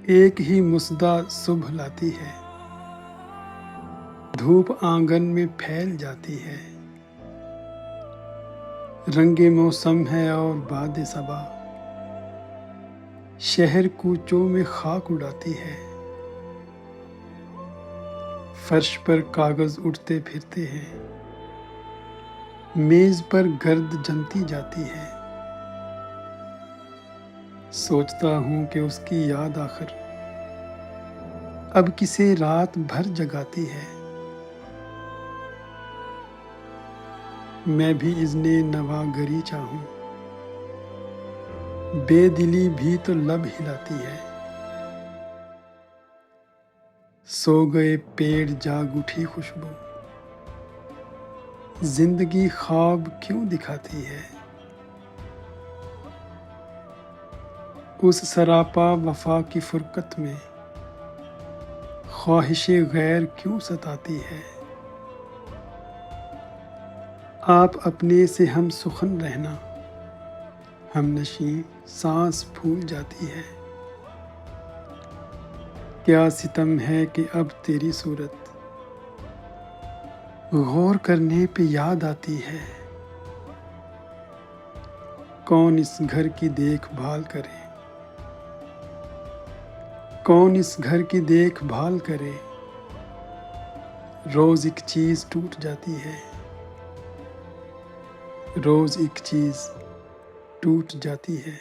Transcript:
एक ही मुसदा सुबह लाती है, धूप आंगन में फैल जाती है। रंगे मौसम है और बादे सबा शहर कूचों में खाक उड़ाती है। फर्श पर कागज उड़ते फिरते हैं, मेज पर गर्द जमती जाती है। सोचता हूँ कि उसकी याद आखिर अब किसे रात भर जगाती है। मैं भी इज़्ने नवागरी चाहूँ, बेदिली भी तो लब हिलाती है। सो गए पेड़ जाग उठी खुशबू, जिंदगी ख्वाब क्यों दिखाती है। उस सरापा वफा की फुरकत में ख्वाहिशे गैर क्यों सताती है। आप अपने से हम सुखन रहना, हमनशी सांस फूल जाती है। क्या सितम है कि अब तेरी सूरत गौर करने पे याद आती है। कौन इस घर की देखभाल करे, कौन इस घर की देखभाल करे। रोज एक चीज टूट जाती है, रोज एक चीज टूट जाती है।